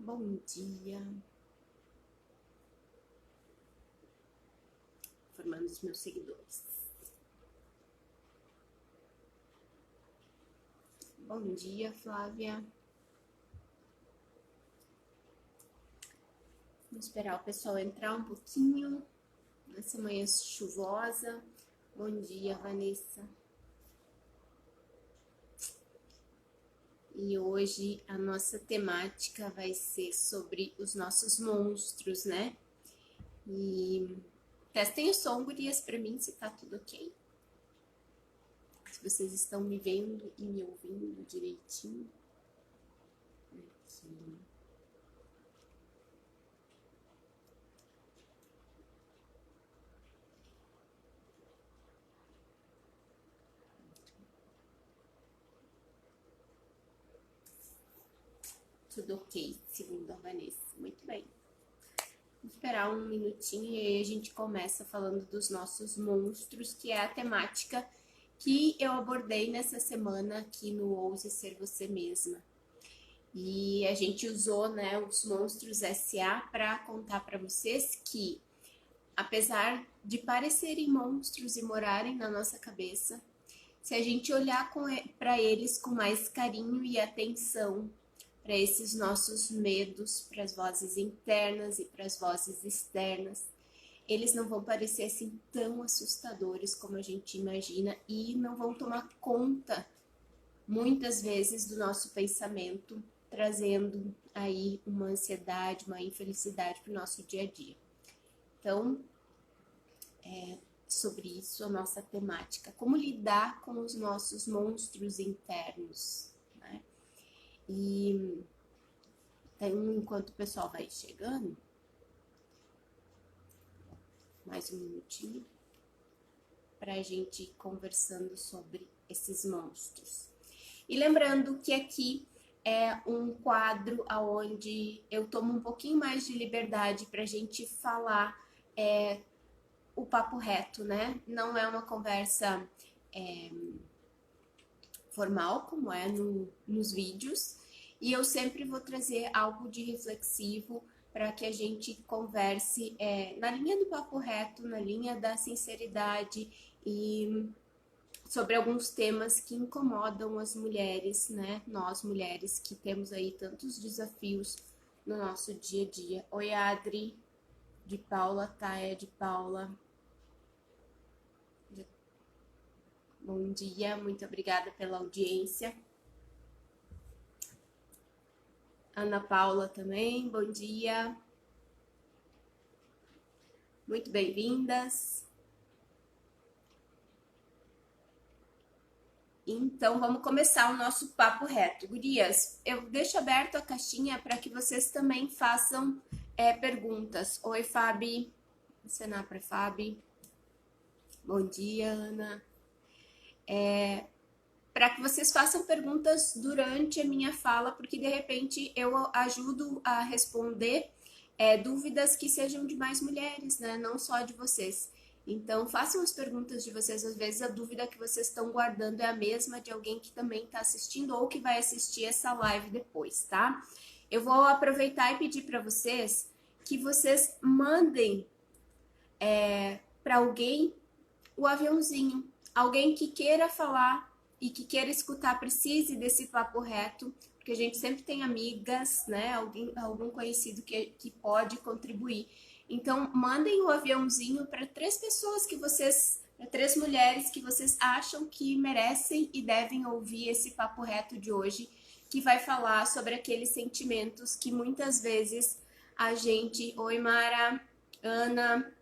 Bom dia. Formando os meus seguidores. Bom dia, Flávia. Vamos esperar o pessoal entrar um pouquinho nessa manhã chuvosa. Bom dia, Vanessa. E hoje a nossa temática vai ser sobre os nossos monstros, né? E testem o som, gurias, pra mim, se tá tudo ok. Se vocês estão me vendo e me ouvindo direitinho. Aqui. Tudo ok, segundo a Vanessa. Muito bem. Vamos esperar um minutinho e aí a gente começa falando dos nossos monstros, que é a temática que eu abordei nessa semana aqui no Ouse Ser Você Mesma. E a gente usou, né, os Monstros S.A. para contar para vocês que, apesar de parecerem monstros e morarem na nossa cabeça, se a gente olhar para eles com mais carinho e atenção, para esses nossos medos, para as vozes internas e para as vozes externas, eles não vão parecer assim tão assustadores como a gente imagina e não vão tomar conta, muitas vezes, do nosso pensamento, trazendo aí uma ansiedade, uma infelicidade para o nosso dia a dia. Então, sobre isso a nossa temática, como lidar com os nossos monstros internos, né? E então, enquanto o pessoal vai chegando, mais um minutinho para a gente ir conversando sobre esses monstros. E lembrando que aqui é um quadro onde eu tomo um pouquinho mais de liberdade para a gente falar o papo reto, né? Não é uma conversa formal, como é nos vídeos, e eu sempre vou trazer algo de reflexivo para que a gente converse na linha do papo reto, na linha da sinceridade e sobre alguns temas que incomodam as mulheres, né? Nós mulheres que temos aí tantos desafios no nosso dia a dia. Oi, Adri, de Paula, Taia, de Paula. Bom dia, muito obrigada pela audiência. Ana Paula também, bom dia. Muito bem-vindas. Então, vamos começar o nosso papo reto. Gurias, eu deixo aberto a caixinha para que vocês também façam perguntas. Oi, Fabi. Vou acenar para Fabi. Bom dia, Ana. Para que vocês façam perguntas durante a minha fala, porque de repente eu ajudo a responder dúvidas que sejam de mais mulheres, né? Não só de vocês. Então, façam as perguntas de vocês. Às vezes, a dúvida que vocês estão guardando é a mesma de alguém que também está assistindo ou que vai assistir essa live depois, tá? Eu vou aproveitar e pedir para vocês que vocês mandem para alguém o aviãozinho. Alguém que queira falar e que queira escutar, precise desse papo reto, porque a gente sempre tem amigas, né? Algum conhecido que pode contribuir. Então, mandem o aviãozinho para 3 pessoas que vocês, 3 mulheres que vocês acham que merecem e devem ouvir esse papo reto de hoje, que vai falar sobre aqueles sentimentos que muitas vezes a gente... Oi, Mara, Ana...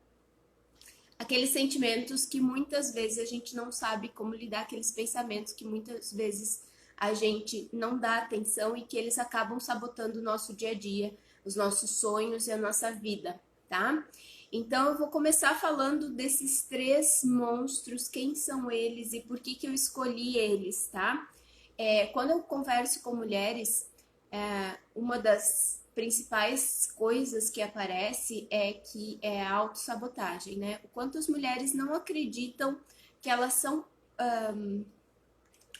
Aqueles sentimentos que muitas vezes a gente não sabe como lidar, aqueles pensamentos que muitas vezes a gente não dá atenção e que eles acabam sabotando o nosso dia a dia, os nossos sonhos e a nossa vida, tá? Então eu vou começar falando desses 3 monstros, quem são eles e por que eu escolhi eles, tá? Quando eu converso com mulheres, uma das principais coisas que aparece é a autossabotagem, né? O quanto as mulheres não acreditam que elas são...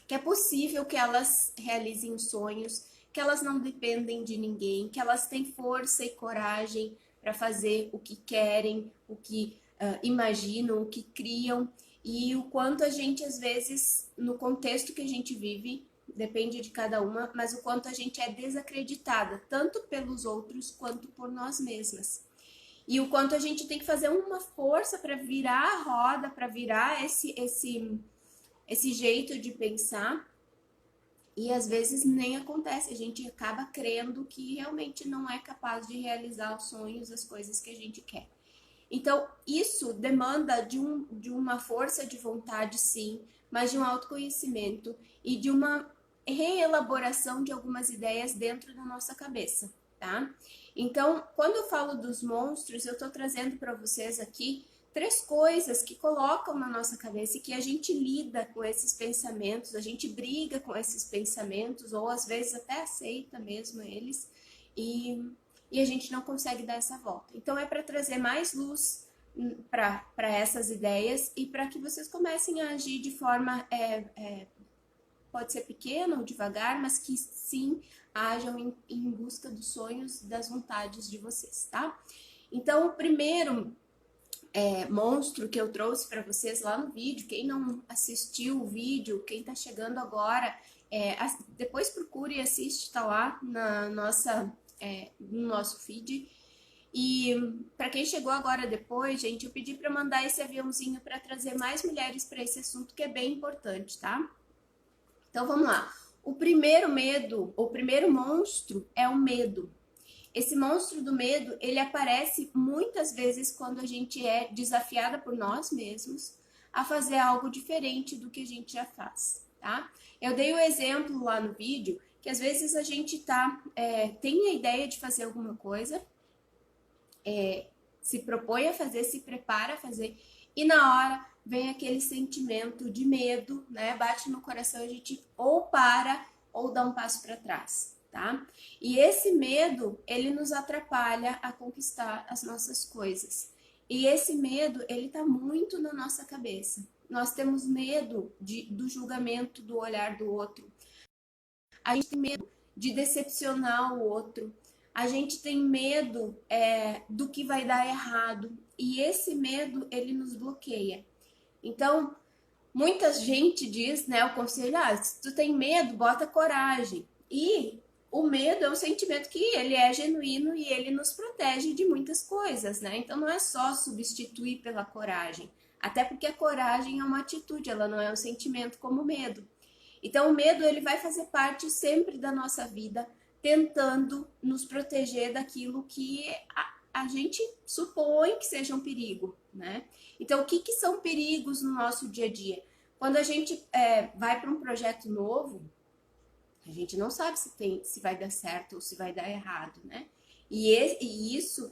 que é possível que elas realizem os sonhos, que elas não dependem de ninguém, que elas têm força e coragem para fazer o que querem, o que imaginam, o que criam, e o quanto a gente, às vezes, no contexto que a gente vive, depende de cada uma, mas o quanto a gente é desacreditada, tanto pelos outros quanto por nós mesmas. E o quanto a gente tem que fazer uma força para virar a roda, para virar esse jeito de pensar. E às vezes nem acontece, a gente acaba crendo que realmente não é capaz de realizar os sonhos, as coisas que a gente quer. Então, isso demanda de uma força de vontade, sim, mas de um autoconhecimento e de uma reelaboração de algumas ideias dentro da nossa cabeça, tá? Então, quando eu falo dos monstros, eu tô trazendo para vocês aqui 3 coisas que colocam na nossa cabeça e que a gente lida com esses pensamentos, a gente briga com esses pensamentos, ou às vezes até aceita mesmo eles, e a gente não consegue dar essa volta. Então é para trazer mais luz para essas ideias e para que vocês comecem a agir de forma, pode ser pequena ou devagar, mas que sim ajam em busca dos sonhos, das vontades de vocês, tá? Então, o primeiro monstro que eu trouxe para vocês lá no vídeo, quem não assistiu o vídeo, quem tá chegando agora, depois procure e assiste, tá lá na nossa, no nosso feed. E para quem chegou agora depois, gente, eu pedi para mandar esse aviãozinho para trazer mais mulheres para esse assunto que é bem importante, tá? Então vamos lá. O primeiro medo, o primeiro monstro é o medo. Esse monstro do medo, ele aparece muitas vezes quando a gente é desafiada por nós mesmos a fazer algo diferente do que a gente já faz, tá? Eu dei o exemplo lá no vídeo que às vezes a gente tem a ideia de fazer alguma coisa, se propõe a fazer, se prepara a fazer, e na hora vem aquele sentimento de medo, né? Bate no coração, a gente ou para ou dá um passo para trás, tá? E esse medo, ele nos atrapalha a conquistar as nossas coisas. E esse medo, ele tá muito na nossa cabeça. Nós temos medo do julgamento, do olhar do outro. A gente tem medo de decepcionar o outro. A gente tem medo do que vai dar errado. E esse medo, ele nos bloqueia. Então, muita gente diz, né, o conselho, se tu tem medo, bota coragem. E o medo é um sentimento que ele é genuíno e ele nos protege de muitas coisas, né? Então não é só substituir pela coragem. Até porque a coragem é uma atitude, ela não é um sentimento como o medo. Então o medo, ele vai fazer parte sempre da nossa vida, tentando nos proteger daquilo que a gente supõe que seja um perigo, né? Então, o que são perigos no nosso dia a dia? Quando a gente vai para um projeto novo, a gente não sabe se vai dar certo ou se vai dar errado, né? E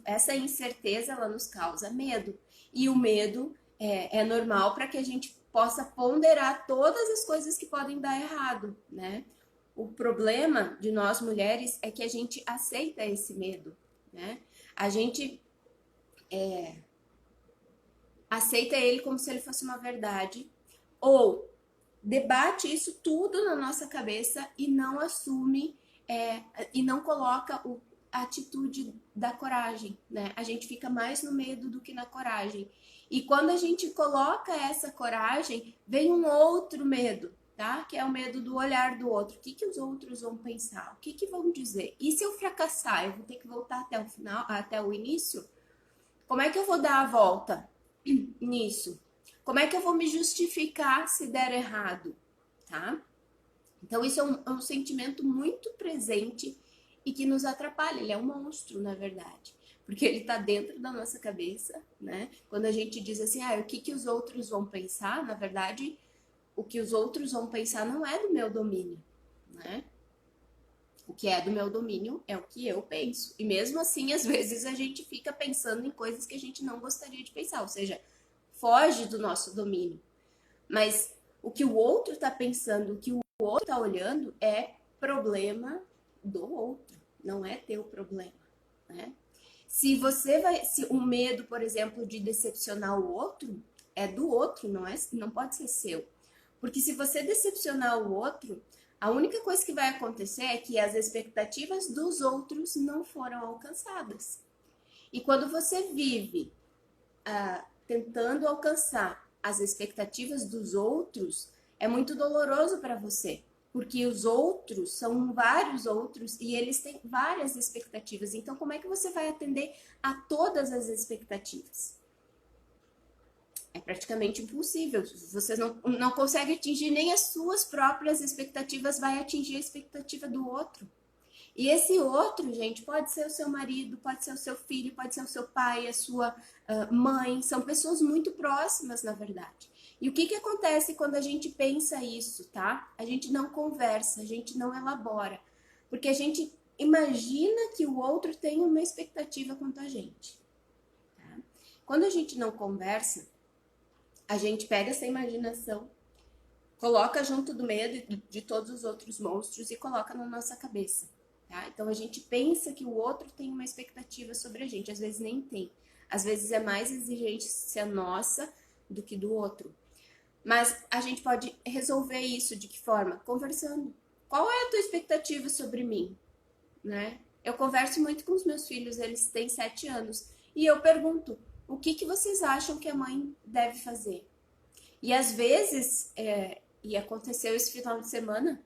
essa incerteza, ela nos causa medo. E o medo é normal para que a gente possa ponderar todas as coisas que podem dar errado, né? O problema de nós mulheres é que a gente aceita esse medo, né? A gente aceita ele como se ele fosse uma verdade, ou debate isso tudo na nossa cabeça e não assume e não coloca a atitude da coragem, né? A gente fica mais no medo do que na coragem. E quando a gente coloca essa coragem, vem um outro medo, tá? Que é o medo do olhar do outro. O que os outros vão pensar? O que vão dizer? E se eu fracassar, eu vou ter que voltar até o final, até o início? Como é que eu vou dar a volta nisso? Como é que eu vou me justificar se der errado, tá? Então isso é um sentimento muito presente e que nos atrapalha. Ele é um monstro, na verdade, porque ele tá dentro da nossa cabeça, né? Quando a gente diz assim, o que os outros vão pensar, na verdade, o que os outros vão pensar não é do meu domínio, né? O que é do meu domínio é o que eu penso. E mesmo assim, às vezes a gente fica pensando em coisas que a gente não gostaria de pensar, ou seja, foge do nosso domínio. Mas o que o outro está pensando, o que o outro está olhando é problema do outro, não é teu problema, né? Se o medo, por exemplo, de decepcionar o outro, é do outro, não pode ser seu. Porque se você decepcionar o outro, A única coisa que vai acontecer é que as expectativas dos outros não foram alcançadas. E quando você vive tentando alcançar as expectativas dos outros, é muito doloroso para você, porque os outros são vários outros e eles têm várias expectativas. Então, como é que você vai atender a todas as expectativas? É praticamente impossível. Você não consegue atingir nem as suas próprias expectativas, vai atingir a expectativa do outro. E esse outro, gente, pode ser o seu marido, pode ser o seu filho, pode ser o seu pai, a sua mãe. São pessoas muito próximas, na verdade. E o que, que acontece quando a gente pensa isso, tá? A gente não conversa, a gente não elabora. Porque a gente imagina que o outro tem uma expectativa quanto a gente. Tá? Quando a gente não conversa, a gente pega essa imaginação, coloca junto do medo de todos os outros monstros e coloca na nossa cabeça. Tá? Então a gente pensa que o outro tem uma expectativa sobre a gente, às vezes nem tem. Às vezes é mais exigência nossa do que do outro. Mas a gente pode resolver isso de que forma? Conversando. Qual é a tua expectativa sobre mim? Né? Eu converso muito com os meus filhos, eles têm 7 anos, e eu pergunto, o que, que vocês acham que a mãe deve fazer? E às vezes, e aconteceu esse final de semana,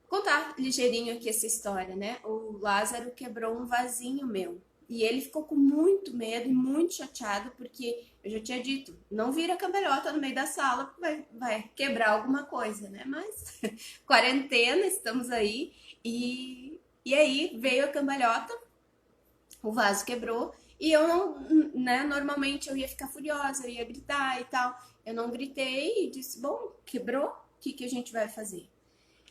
contar ligeirinho aqui essa história, né? O Lázaro quebrou um vasinho meu. E ele ficou com muito medo e muito chateado, porque eu já tinha dito, não vira cambalhota no meio da sala, vai quebrar alguma coisa, né? Mas quarentena, estamos aí, e aí veio a cambalhota, o vaso quebrou, e eu não, né? Normalmente eu ia ficar furiosa, eu ia gritar e tal. Eu não gritei e disse, bom, quebrou, o que, que a gente vai fazer?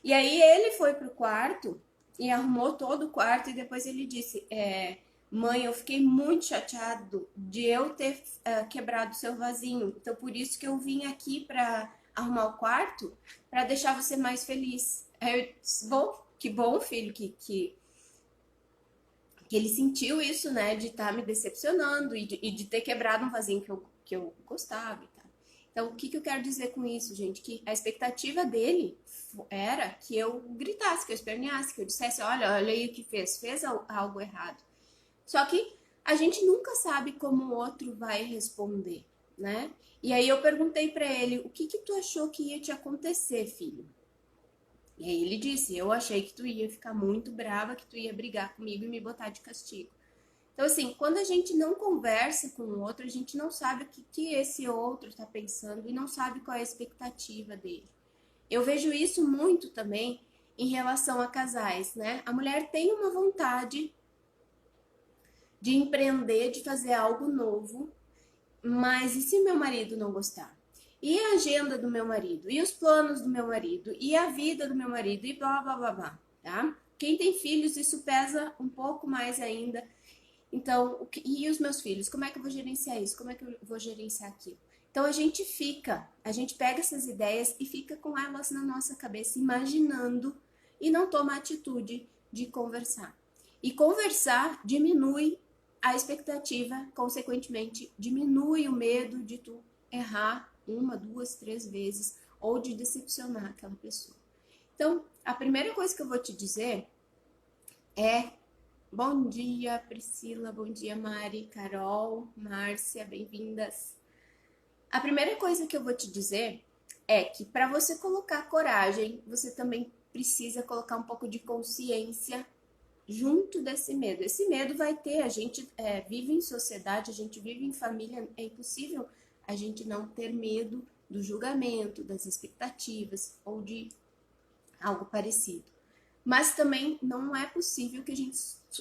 E aí ele foi pro quarto e arrumou todo o quarto e depois ele disse, mãe, eu fiquei muito chateado de eu ter quebrado seu vasinho, então por isso que eu vim aqui para arrumar o quarto, para deixar você mais feliz. Aí eu disse, bom, que bom, filho, que ele sentiu isso, né, de estar me decepcionando e de ter quebrado um vasinho que eu gostava e tal. Então, o que, que eu quero dizer com isso, gente? Que a expectativa dele era que eu gritasse, que eu esperneasse, que eu dissesse, olha aí o que fez algo errado. Só que a gente nunca sabe como o outro vai responder, né? E aí eu perguntei para ele, o que que tu achou que ia te acontecer, filho? E aí ele disse, eu achei que tu ia ficar muito brava, que tu ia brigar comigo e me botar de castigo. Então, assim, quando a gente não conversa com o outro, a gente não sabe o que esse outro está pensando e não sabe qual é a expectativa dele. Eu vejo isso muito também em relação a casais, né? A mulher tem uma vontade de empreender, de fazer algo novo, mas e se meu marido não gostar? E a agenda do meu marido? E os planos do meu marido? E a vida do meu marido? E blá, blá, blá, blá, tá? Quem tem filhos, isso pesa um pouco mais ainda. Então, e os meus filhos? Como é que eu vou gerenciar isso? Como é que eu vou gerenciar aquilo? Então, a gente pega essas ideias e fica com elas na nossa cabeça, imaginando, e não toma a atitude de conversar. E conversar diminui a expectativa, consequentemente, diminui o medo de tu errar 1, 2, 3 vezes ou de decepcionar aquela pessoa. Então, a primeira coisa que eu vou te dizer é bom dia, Priscila, bom dia, Mari, Carol, Márcia, bem-vindas. A primeira coisa que eu vou te dizer é que para você colocar coragem, você também precisa colocar um pouco de consciência junto desse medo. Esse medo vai ter, a gente vive em sociedade, a gente vive em família, é impossível a gente não ter medo do julgamento, das expectativas ou de algo parecido. Mas também não é possível que a gente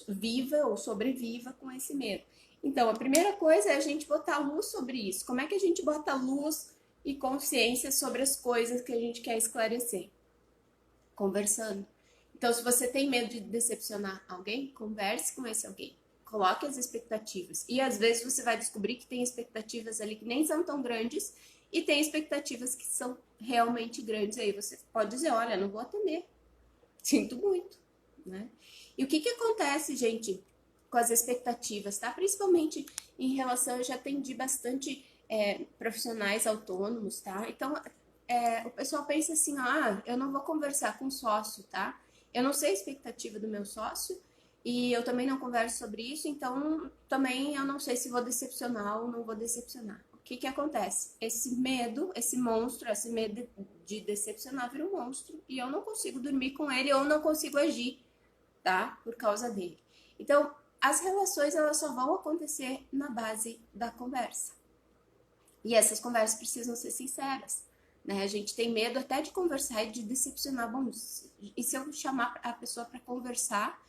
viva ou sobreviva com esse medo. Então, a primeira coisa é a gente botar luz sobre isso. Como é que a gente bota luz e consciência sobre as coisas que a gente quer esclarecer? Conversando. Então, se você tem medo de decepcionar alguém, converse com esse alguém. Coloque as expectativas. E às vezes você vai descobrir que tem expectativas ali que nem são tão grandes e tem expectativas que são realmente grandes. Aí você pode dizer, olha, não vou atender. Sinto muito, né? E o que acontece, gente, com as expectativas, tá? Principalmente em relação, eu já atendi bastante profissionais autônomos, tá? Então, o pessoal pensa assim, ah, eu não vou conversar com o sócio, tá? Eu não sei a expectativa do meu sócio e eu também não converso sobre isso, então também eu não sei se vou decepcionar ou não vou decepcionar. O que que acontece? Esse medo, esse monstro, esse medo de decepcionar vira um monstro e eu não consigo dormir com ele ou não consigo agir, tá? Por causa dele. Então, as relações elas só vão acontecer na base da conversa. E essas conversas precisam ser sinceras. Né? A gente tem medo até de conversar e de decepcionar. Bom, e se eu chamar a pessoa para conversar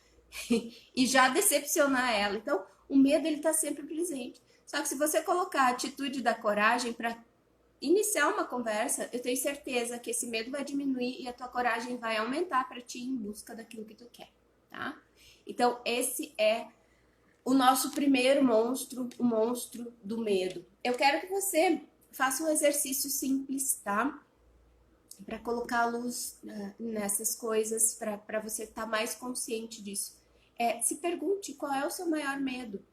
e já decepcionar ela? Então, o medo ele está sempre presente. Só que se você colocar a atitude da coragem para iniciar uma conversa, eu tenho certeza que esse medo vai diminuir e a tua coragem vai aumentar para ti em busca daquilo que tu quer, tá? Então, esse é o nosso primeiro monstro, o monstro do medo. Eu quero que você faça um exercício simples, tá? Para colocar a luz nessas coisas, para você estar mais consciente disso. Se pergunte qual é o seu maior medo,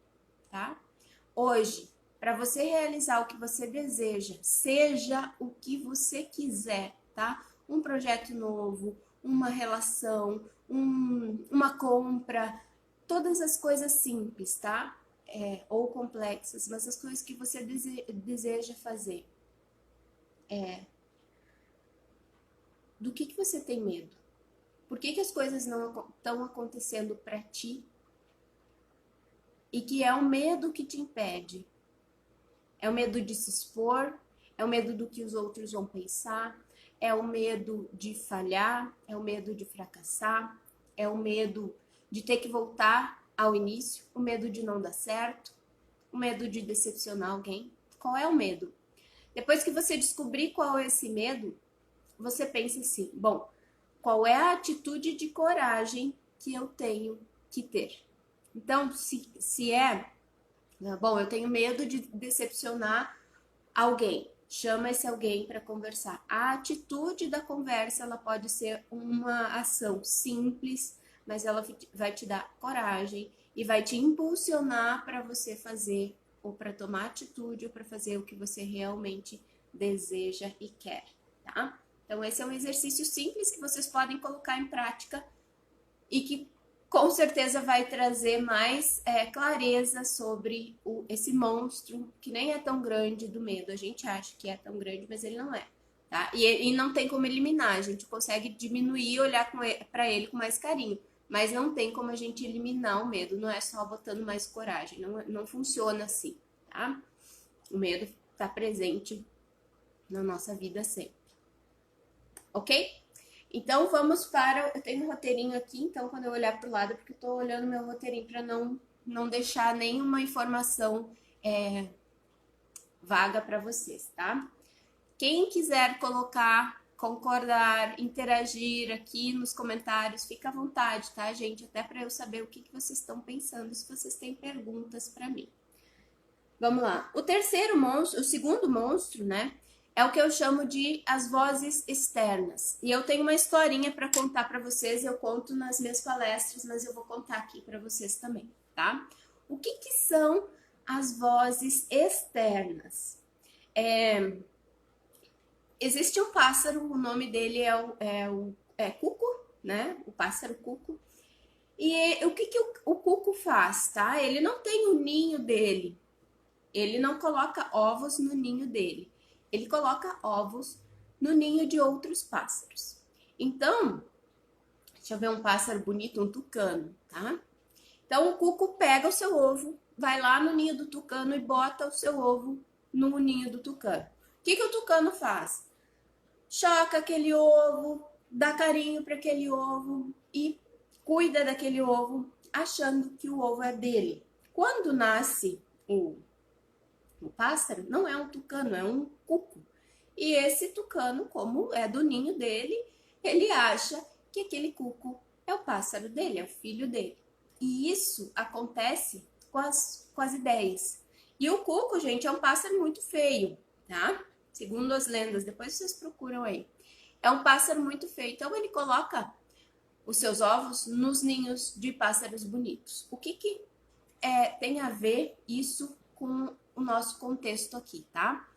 tá? Hoje, para você realizar o que você deseja, seja o que você quiser, tá? Um projeto novo, uma relação, uma compra, todas as coisas simples, tá? Ou complexas, mas as coisas que você deseja fazer. Do que você tem medo? Por que as coisas não estão acontecendo para ti? E que é o medo que te impede? É o medo de se expor? É o medo do que os outros vão pensar? É o medo de falhar? É o medo de fracassar? É o medo de ter que voltar ao início? O medo de não dar certo? O medo de decepcionar alguém? Qual é o medo? Depois que você descobrir qual é esse medo, você pensa assim, bom, qual é a atitude de coragem que eu tenho que ter? Então, se bom, eu tenho medo de decepcionar alguém, chama esse alguém para conversar. A atitude da conversa, ela pode ser uma ação simples, mas ela vai te dar coragem e vai te impulsionar para você fazer ou para tomar atitude ou para fazer o que você realmente deseja e quer, tá? Então esse é um exercício simples que vocês podem colocar em prática e que com certeza vai trazer mais clareza sobre esse monstro que nem é tão grande do medo. A gente acha que é tão grande, mas ele não é. Tá? E não tem como eliminar, a gente consegue diminuir e olhar para ele com mais carinho. Mas não tem como a gente eliminar o medo, não é só botando mais coragem, não funciona assim, tá? O medo está presente na nossa vida sempre, ok? Então vamos para. Eu tenho um roteirinho aqui, então quando eu olhar para o lado, porque eu estou olhando meu roteirinho para não deixar nenhuma informação vaga para vocês, tá? Quem quiser colocar, concordar, interagir aqui nos comentários, fica à vontade, tá, gente? Até para eu saber o que vocês estão pensando, se vocês têm perguntas para mim. Vamos lá. O terceiro monstro, o segundo monstro, né? É o que eu chamo de as vozes externas. E eu tenho uma historinha para contar para vocês, eu conto nas minhas palestras, mas eu vou contar aqui para vocês também, tá? O que são as vozes externas? Existe um pássaro, o nome dele é cuco, né? O pássaro cuco. E o que o cuco faz, tá? Ele não tem o ninho dele. Ele não coloca ovos no ninho dele. Ele coloca ovos no ninho de outros pássaros. Então, deixa eu ver um pássaro bonito, um tucano, tá? Então, o cuco pega o seu ovo, vai lá no ninho do tucano e bota o seu ovo no ninho do tucano. O que o tucano faz? Choca aquele ovo, dá carinho para aquele ovo e cuida daquele ovo, achando que o ovo é dele. Quando nasce o pássaro, não é um tucano, é um cuco. E esse tucano, como é do ninho dele, ele acha que aquele cuco é o pássaro dele, é o filho dele. E isso acontece com as ideias. E o cuco, gente, é um pássaro muito feio, tá? Segundo as lendas, depois vocês procuram aí. É um pássaro muito feio, então ele coloca os seus ovos nos ninhos de pássaros bonitos. O que tem a ver isso com o nosso contexto aqui, tá?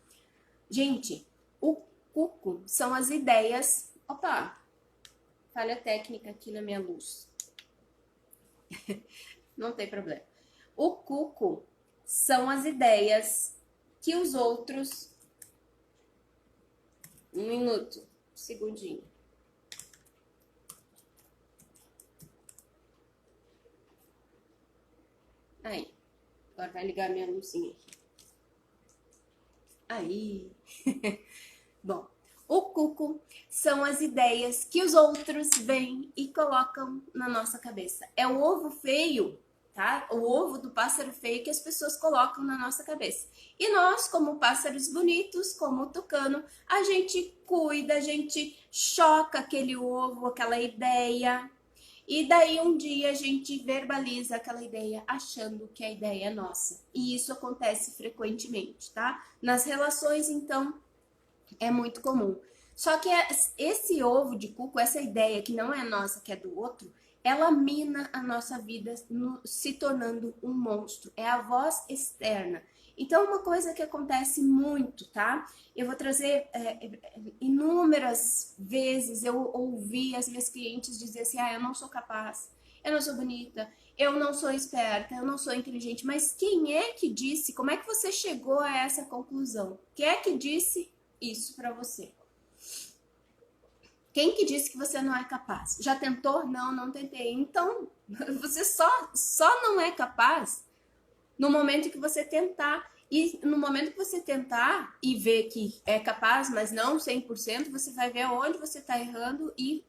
Gente, o cuco são as ideias... Opa, falha técnica aqui na minha luz. Não tem problema. O cuco são as ideias que os outros... Um minuto, um segundinho. Aí, agora vai ligar minha luzinha aqui. Aí. Bom, o cuco são as ideias que os outros vêm e colocam na nossa cabeça. É o ovo feio, tá? O ovo do pássaro feio que as pessoas colocam na nossa cabeça. E nós, como pássaros bonitos, como o tucano, a gente cuida, a gente choca aquele ovo, aquela ideia. E daí um dia a gente verbaliza aquela ideia achando que a ideia é nossa. E isso acontece frequentemente, tá? Nas relações, então, é muito comum. Só que esse ovo de cuco, essa ideia que não é nossa, que é do outro, ela mina a nossa vida se tornando um monstro. É a voz externa. Então, uma coisa que acontece muito, tá? Eu vou trazer inúmeras vezes, eu ouvi as minhas clientes dizer assim, eu não sou capaz, eu não sou bonita, eu não sou esperta, eu não sou inteligente. Mas quem é que disse? Como é que você chegou a essa conclusão? Quem é que disse isso pra você? Quem que disse que você não é capaz? Já tentou? Não, não tentei. Então, você só não é capaz no momento que você tentar. E no momento que você tentar e ver que é capaz, mas não 100%, você vai ver onde você está errando e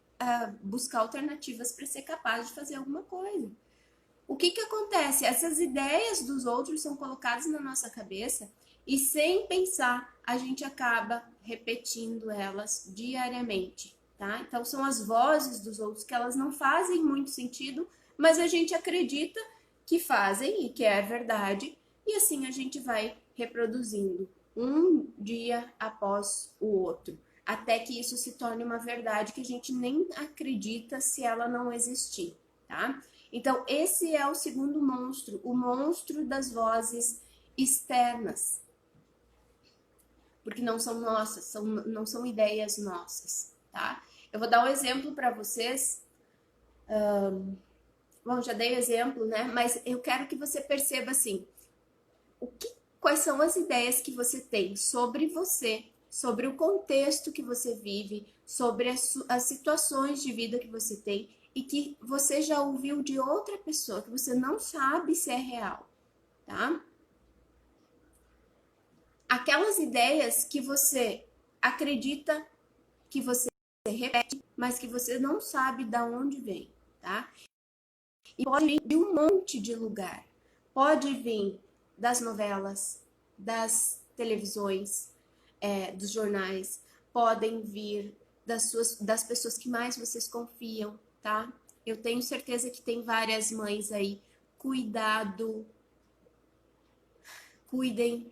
buscar alternativas para ser capaz de fazer alguma coisa. O que que acontece? Essas ideias dos outros são colocadas na nossa cabeça e sem pensar, a gente acaba repetindo elas diariamente, tá? Então são as vozes dos outros que elas não fazem muito sentido, mas a gente acredita que fazem e que é verdade, e assim a gente vai reproduzindo um dia após o outro, até que isso se torne uma verdade que a gente nem acredita se ela não existir, tá? Então, esse é o segundo monstro, o monstro das vozes externas. Porque não são nossas, não são ideias nossas, tá? Eu vou dar um exemplo para vocês. Bom, já dei exemplo, né? Mas eu quero que você perceba assim, quais são as ideias que você tem sobre você, sobre o contexto que você vive, sobre as situações de vida que você tem e que você já ouviu de outra pessoa, que você não sabe se é real, tá? Aquelas ideias que você acredita, que você repete, mas que você não sabe de onde vem, tá? E pode vir de um monte de lugar. Pode vir das novelas, das televisões, dos jornais, podem vir das pessoas que mais vocês confiam, tá? Eu tenho certeza que tem várias mães aí. Cuidado, cuidem,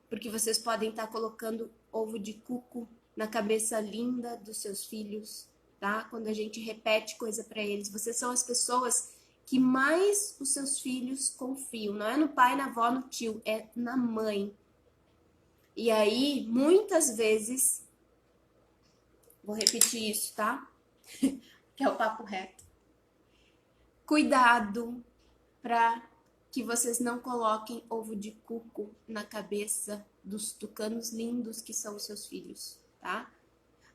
porque vocês podem estar colocando ovo de cuco na cabeça linda dos seus filhos, tá? Quando a gente repete coisa para eles, vocês são as pessoas que mais os seus filhos confiam. Não é no pai, na avó, no tio, é na mãe. E aí, muitas vezes, vou repetir isso, tá? Que é o papo reto. Cuidado para que vocês não coloquem ovo de cuco na cabeça dos tucanos lindos que são os seus filhos, tá?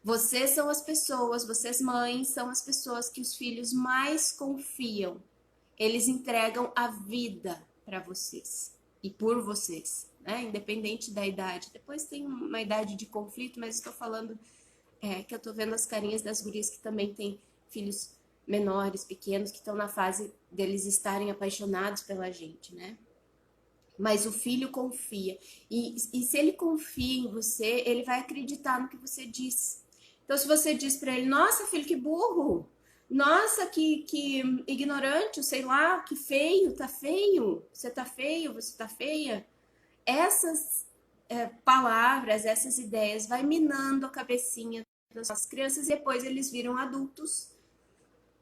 Vocês são as pessoas, vocês mães, são as pessoas que os filhos mais confiam. Eles entregam a vida para vocês e por vocês, né? Independente da idade. Depois tem uma idade de conflito, mas estou falando que eu tô vendo as carinhas das gurias que também têm filhos menores, pequenos, que estão na fase deles estarem apaixonados pela gente, né? Mas o filho confia. E se ele confia em você, ele vai acreditar no que você diz. Então, se você diz para ele, nossa, filho, que burro! Nossa, que ignorante, sei lá, que feio, tá feio, você tá feio, você tá feia. Essas palavras, essas ideias vai minando a cabecinha das nossas crianças e depois eles viram adultos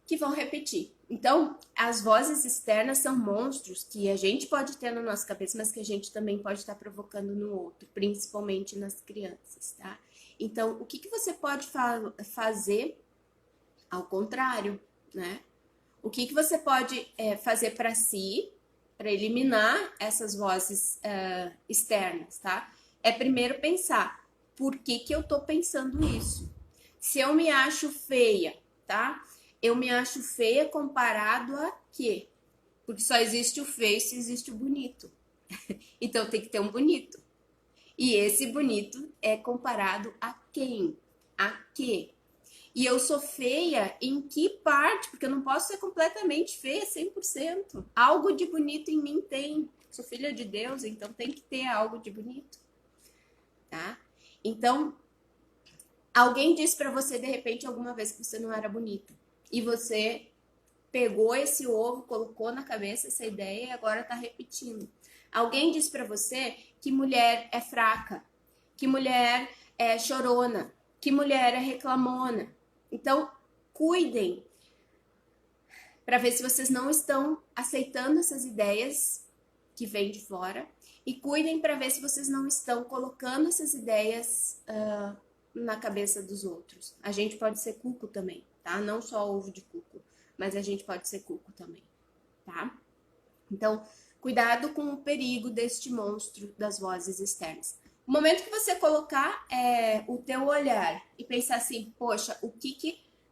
que vão repetir. Então, as vozes externas são monstros que a gente pode ter na nossa cabeça, mas que a gente também pode estar provocando no outro, principalmente nas crianças, tá? Então, o que que você pode fazer ao contrário, né? O que que você pode fazer para si, para eliminar essas vozes externas, tá? É primeiro pensar, por que que eu tô pensando isso? Se eu me acho feia, tá? Eu me acho feia comparado a quê? Porque só existe o feio se existe o bonito. Então tem que ter um bonito. E esse bonito é comparado a quem? A quê? E eu sou feia em que parte? Porque eu não posso ser completamente feia 100%. Algo de bonito em mim tem. Sou filha de Deus, então tem que ter algo de bonito, tá? Então, alguém disse para você de repente alguma vez que você não era bonita. E você pegou esse ovo, colocou na cabeça essa ideia e agora tá repetindo. Alguém disse para você que mulher é fraca, que mulher é chorona, que mulher é reclamona. Então, cuidem para ver se vocês não estão aceitando essas ideias que vêm de fora e cuidem para ver se vocês não estão colocando essas ideias na cabeça dos outros. A gente pode ser cuco também, tá? Não só ovo de cuco, mas a gente pode ser cuco também, tá? Então, cuidado com o perigo deste monstro das vozes externas. O momento que você colocar o teu olhar e pensar assim, poxa,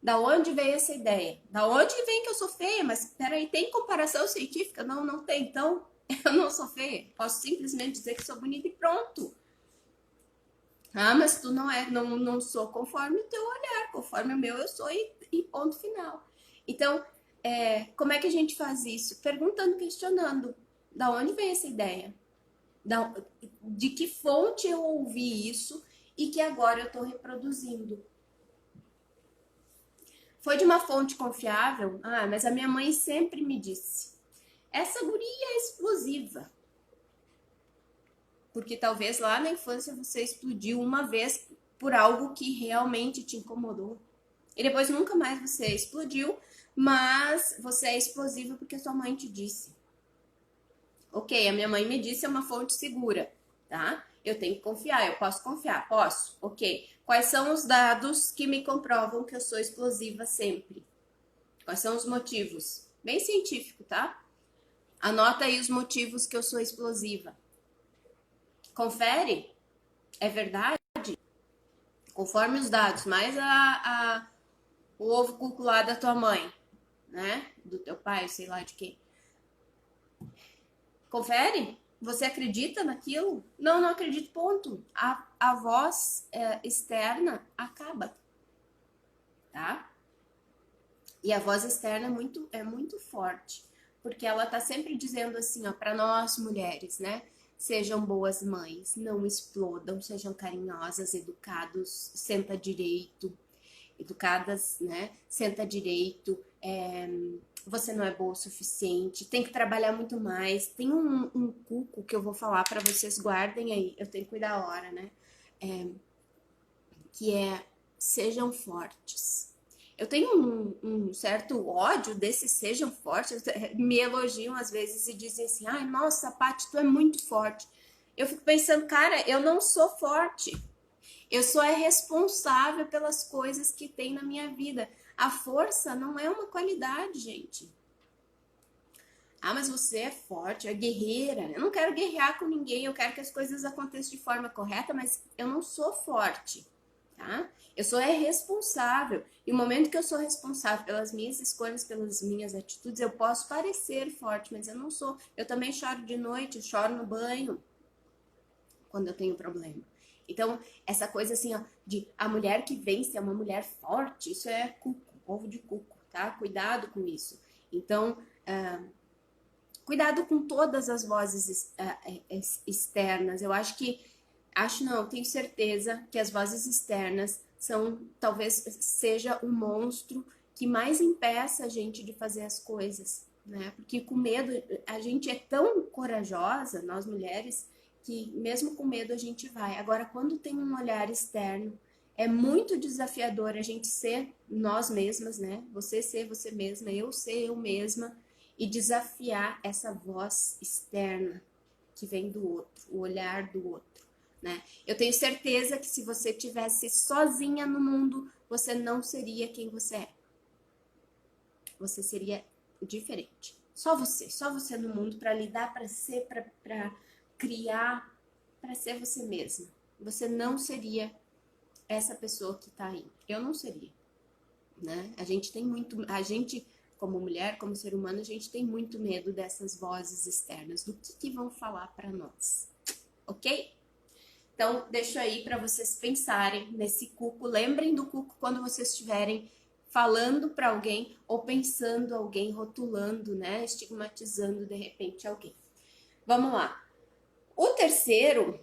da onde veio essa ideia? Da onde vem que eu sou feia? Mas peraí, tem comparação científica? Não, não tem. Então, eu não sou feia. Posso simplesmente dizer que sou bonita e pronto. Ah, mas tu não sou conforme o teu olhar, conforme o meu eu sou e ponto final. Então, como é que a gente faz isso? Perguntando, questionando. Da onde vem essa ideia? De que fonte eu ouvi isso e que agora eu estou reproduzindo? Foi de uma fonte confiável? Ah, mas a minha mãe sempre me disse. Essa guria é explosiva. Porque talvez lá na infância você explodiu uma vez por algo que realmente te incomodou. E depois nunca mais você explodiu, mas você é explosivo porque sua mãe te disse. Ok, a minha mãe me disse é uma fonte segura, tá? Eu tenho que confiar, eu posso confiar, posso? Ok. Quais são os dados que me comprovam que eu sou explosiva sempre? Quais são os motivos? Bem científico, tá? Anota aí os motivos que eu sou explosiva. Confere? É verdade? Conforme os dados, mais o ovo culculado da tua mãe, né? Do teu pai, sei lá de quem. Confere? Você acredita naquilo? Não, não acredito, ponto. A voz externa acaba, tá? E a voz externa é muito forte, porque ela tá sempre dizendo assim, ó, para nós mulheres, né? Sejam boas mães, não explodam, sejam carinhosas, educados, senta direito, educadas, né? Senta direito, você não é boa o suficiente, tem que trabalhar muito mais. Tem um cuco que eu vou falar para vocês, guardem aí, eu tenho que cuidar a hora, né? Que é sejam fortes. Eu tenho um certo ódio desses sejam fortes, me elogiam às vezes e dizem assim, ai, nossa, Paty, tu é muito forte. Eu fico pensando, cara, eu não sou forte. Eu sou responsável pelas coisas que tem na minha vida. A força não é uma qualidade, gente. Ah, mas você é forte, é guerreira. Eu não quero guerrear com ninguém, eu quero que as coisas aconteçam de forma correta, mas eu não sou forte, tá? Eu sou responsável. E o momento que eu sou responsável pelas minhas escolhas, pelas minhas atitudes, eu posso parecer forte, mas eu não sou. Eu também choro de noite, eu choro no banho quando eu tenho problema. Então, essa coisa assim, ó, de a mulher que vence é uma mulher forte, isso é cuco, ovo de cuco, tá? Cuidado com isso. Então, cuidado com todas as vozes externas. Eu acho não, tenho certeza que as vozes externas talvez seja o monstro que mais impeça a gente de fazer as coisas, né? Porque com medo, a gente é tão corajosa, nós mulheres, que mesmo com medo a gente vai. Agora, quando tem um olhar externo, é muito desafiador a gente ser nós mesmas, né? Você ser você mesma, eu ser eu mesma, e desafiar essa voz externa que vem do outro, o olhar do outro, né? Eu tenho certeza que se você tivesse sozinha no mundo, você não seria quem você é. Você seria diferente. Só você no mundo para lidar, para ser, para criar, para ser você mesma. Você não seria essa pessoa que tá aí. Eu não seria, né? A gente tem muito, a gente como mulher, como ser humano, a gente tem muito medo dessas vozes externas, do que vão falar para nós, ok? Então, deixo aí para vocês pensarem nesse cuco. Lembrem do cuco quando vocês estiverem falando para alguém ou pensando alguém, rotulando, né? Estigmatizando de repente alguém. Vamos lá. O terceiro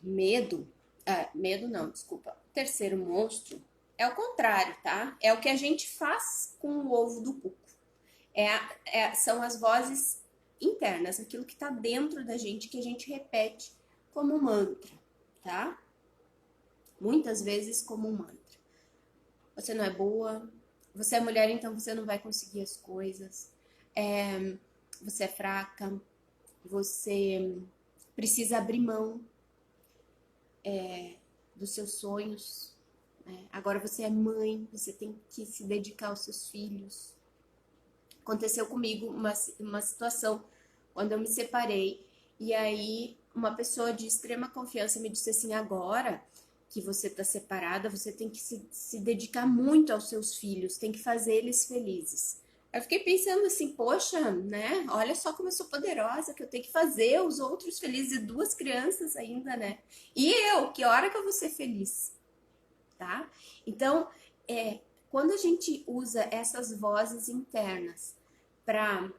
medo, medo não, desculpa. O terceiro monstro é o contrário, tá? É o que a gente faz com o ovo do cuco. São as vozes internas, aquilo que tá dentro da gente, que a gente repete como mantra, tá? Muitas vezes como um mantra. Você não é boa, você é mulher, então você não vai conseguir as coisas, você é fraca, você precisa abrir mão dos seus sonhos, né? Agora você é mãe, você tem que se dedicar aos seus filhos. Aconteceu comigo uma situação quando eu me separei, e aí uma pessoa de extrema confiança me disse assim: agora que você tá separada, você tem que se dedicar muito aos seus filhos, tem que fazer eles felizes. Eu fiquei pensando assim, poxa, né? Olha só como eu sou poderosa, que eu tenho que fazer os outros felizes, e duas crianças ainda, né? E eu, que hora que eu vou ser feliz, tá? Então, quando a gente usa essas vozes internas para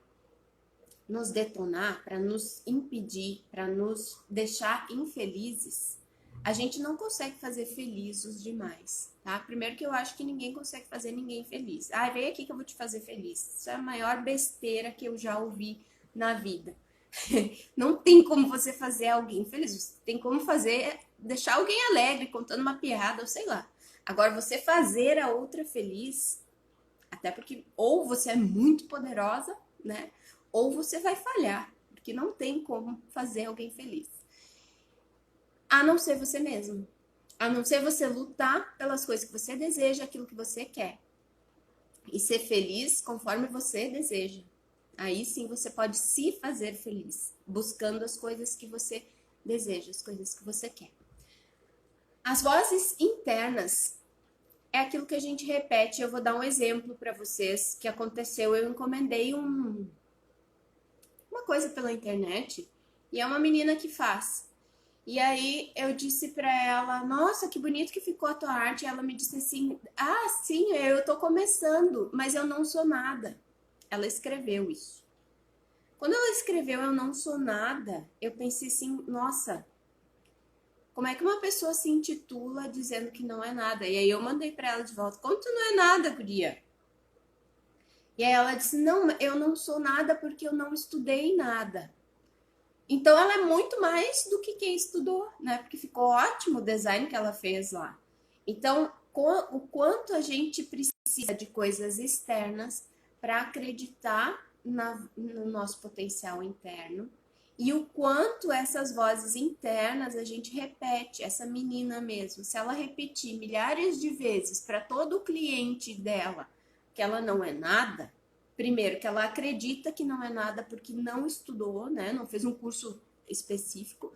nos detonar, para nos impedir, para nos deixar infelizes, a gente não consegue fazer feliz os demais, tá? Primeiro que eu acho que ninguém consegue fazer ninguém feliz. Ah, vem aqui que eu vou te fazer feliz. Isso é a maior besteira que eu já ouvi na vida. Não tem como você fazer alguém feliz. Tem como fazer, deixar alguém alegre, contando uma piada, ou sei lá. Agora, você fazer a outra feliz, até porque ou você é muito poderosa, né? Ou você vai falhar, porque não tem como fazer alguém feliz. A não ser você mesmo. A não ser você lutar pelas coisas que você deseja, aquilo que você quer. E ser feliz conforme você deseja. Aí sim você pode se fazer feliz, buscando as coisas que você deseja, as coisas que você quer. As vozes internas é aquilo que a gente repete. Eu vou dar um exemplo para vocês que aconteceu. Eu encomendei uma coisa pela internet e é uma menina que faz. E aí eu disse para ela: nossa, que bonito que ficou a tua arte. E ela me disse assim: ah, sim, eu tô começando, mas eu não sou nada. Ela escreveu isso. Quando ela escreveu eu não sou nada, eu pensei assim: nossa, como é que uma pessoa se intitula dizendo que não é nada? E aí eu mandei para ela de volta: como tu não é nada, guria? E aí ela disse: não, eu não sou nada porque eu não estudei nada. Então ela é muito mais do que quem estudou, né? Porque ficou ótimo o design que ela fez lá. Então, o quanto a gente precisa de coisas externas para acreditar no nosso potencial interno e o quanto essas vozes internas a gente repete. Essa menina mesmo, se ela repetir milhares de vezes para todo o cliente dela que ela não é nada, primeiro, que ela acredita que não é nada porque não estudou, né? Não fez um curso específico.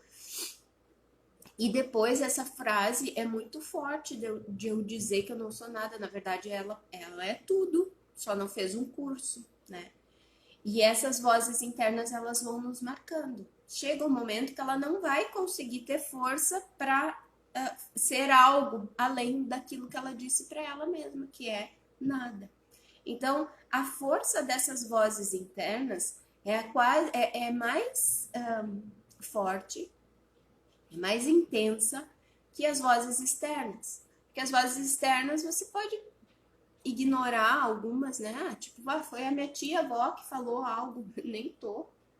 E depois, essa frase é muito forte de eu dizer que eu não sou nada. Na verdade, ela é tudo, só não fez um curso, né? E essas vozes internas, elas vão nos marcando. Chega um momento que ela não vai conseguir ter força para ser algo além daquilo que ela disse para ela mesma, que é nada. Então, a força dessas vozes internas é mais forte, é mais intensa que as vozes externas. Porque as vozes externas você pode ignorar algumas, né? Tipo, foi a minha tia-avó que falou algo,